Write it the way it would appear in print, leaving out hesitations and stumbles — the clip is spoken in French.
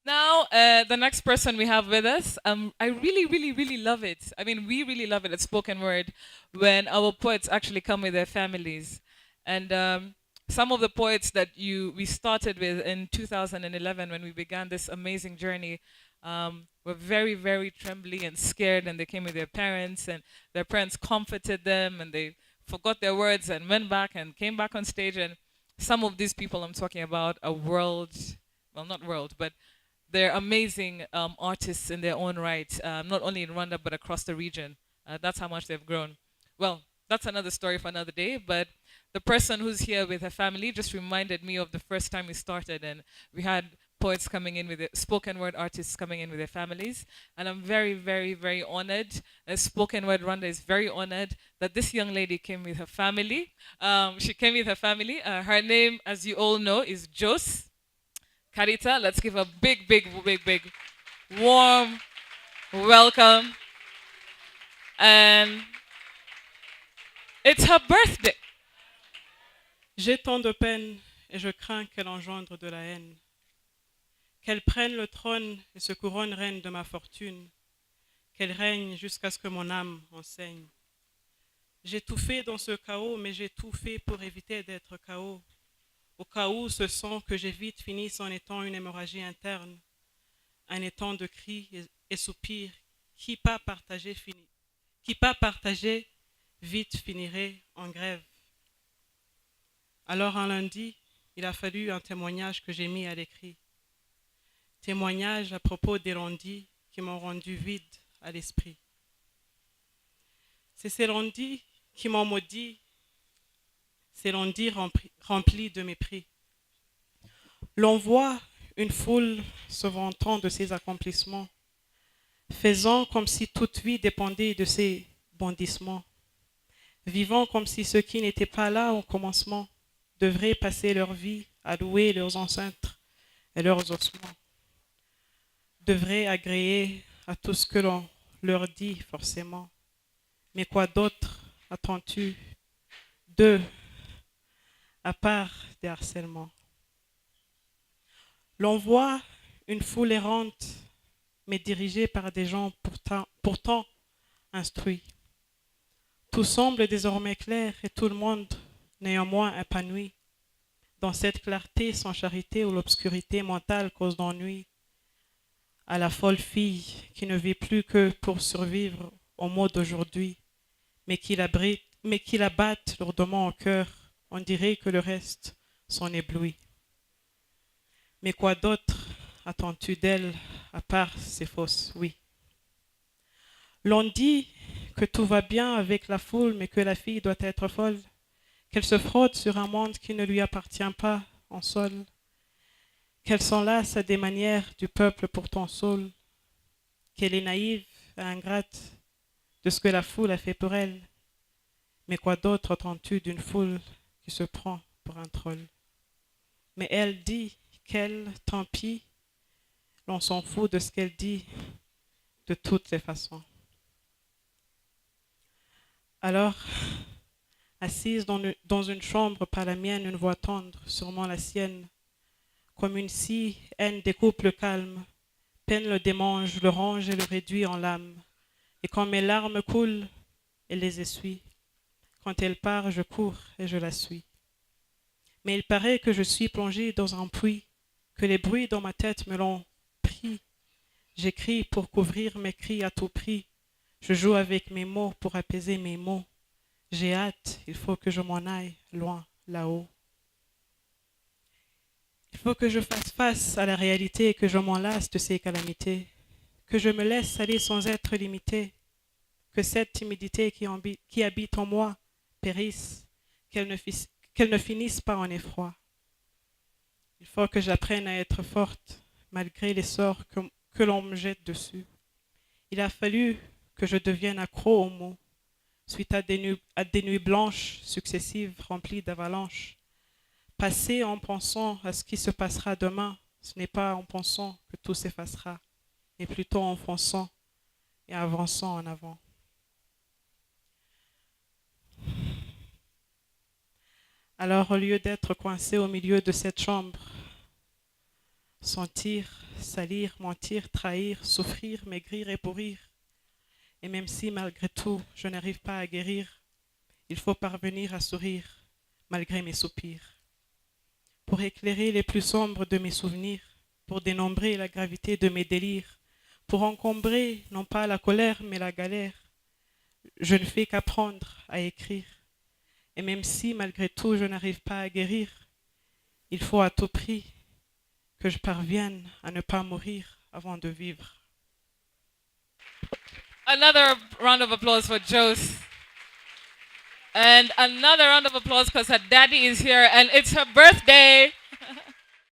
Now, the next person we have with us, I really, really, really love it. I mean, we really love it at Spoken Word when our poets actually come with their families. And some of the poets that we started with in 2011 when we began this amazing journey were very, very trembly and scared, and they came with their parents, and their parents comforted them, and they forgot their words and went back and came back on stage. And some of these people I'm talking about are world, well, not world, but they're amazing artists in their own right, not only in Rwanda but across the region. That's how much they've grown. Well, that's another story for another day. But the person who's here with her family just reminded me of the first time we started, and we had poets coming in with it, spoken word artists coming in with their families. And I'm very, very, very honored. Spoken Word Rwanda is very honored that this young lady came with her family. She came with her family. Her name, as you all know, is Jos. Carita, let's give a big, big, big, big, warm welcome. And it's her birthday. J'ai tant de peine et je crains qu'elle engendre de la haine. Qu'elle prenne le trône et se couronne reine de ma fortune. Qu'elle règne jusqu'à ce que mon âme enseigne. J'ai tout fait dans ce chaos, mais j'ai tout fait pour éviter d'être chaos. Au cas où ce sang que j'évite finisse en étant une hémorragie interne, un étang de cris et soupirs qui pas partagé vite finirait en grève. Alors un lundi, il a fallu un témoignage que j'ai mis à l'écrit. Témoignage à propos des lundis qui m'ont rendu vide à l'esprit. C'est ces lundis qui m'ont maudit, ces lundis remplis de mépris. L'on voit une foule se vantant de ses accomplissements, faisant comme si toute vie dépendait de ses bondissements, vivant comme si ceux qui n'étaient pas là au commencement devraient passer leur vie à louer leurs ancêtres et leurs ossements, devraient agréer à tout ce que l'on leur dit forcément. Mais quoi d'autre attends-tu d'eux, à part des harcèlements? L'on voit une foule errante, mais dirigée par des gens pourtant instruits. Tout semble désormais clair et tout le monde néanmoins épanoui. Dans cette clarté sans charité où l'obscurité mentale cause d'ennui, à la folle fille qui ne vit plus que pour survivre au mot d'aujourd'hui, mais qui la batte lourdement au cœur, on dirait que le reste s'en éblouit. Mais quoi d'autre attends-tu d'elle à part ces fausses oui? L'on dit que tout va bien avec la foule, mais que la fille doit être folle, qu'elle se frotte sur un monde qui ne lui appartient pas en sol, qu'elle s'enlace à des manières du peuple pourtant saule, qu'elle est naïve et ingrate de ce que la foule a fait pour elle. Mais quoi d'autre attends-tu d'une foule qui se prend pour un troll? Mais elle dit qu'elle, tant pis, l'on s'en fout de ce qu'elle dit de toutes les façons. Alors, assise dans une chambre par la mienne, une voix tendre, sûrement la sienne, comme une scie, haine découpe le calme, peine le démange, le range et le réduit en lame. Et quand mes larmes coulent, elle les essuie. Quand elle part, je cours et je la suis. Mais il paraît que je suis plongé dans un puits, que les bruits dans ma tête me l'ont pris. J'écris pour couvrir mes cris à tout prix. Je joue avec mes mots pour apaiser mes mots. J'ai hâte, il faut que je m'en aille loin, là-haut. Il faut que je fasse face à la réalité et que je m'en lasse de ces calamités. Que je me laisse aller sans être limité. Que cette timidité qui habite en moi périsse. Qu'elle ne finisse pas en effroi. Il faut que j'apprenne à être forte malgré les sorts que l'on me jette dessus. Il a fallu que je devienne accro aux mots, suite à des nuits blanches successives remplies d'avalanches. Passer en pensant à ce qui se passera demain, ce n'est pas en pensant que tout s'effacera, mais plutôt en fonçant et avançant en avant. Alors, au lieu d'être coincé au milieu de cette chambre, Sentir, salir, mentir, trahir, souffrir, maigrir et pourrir. Et même si malgré tout je n'arrive pas à guérir, il faut parvenir à sourire malgré mes soupirs. Pour éclairer les plus sombres de mes souvenirs, pour dénombrer la gravité de mes délires, pour encombrer non pas la colère mais la galère, je ne fais qu'apprendre à écrire. Et même si malgré tout je n'arrive pas à guérir, il faut à tout prix que je parvienne à ne pas mourir avant de vivre. Another round of applause for Jose. And another round of applause because her daddy is here and it's her birthday.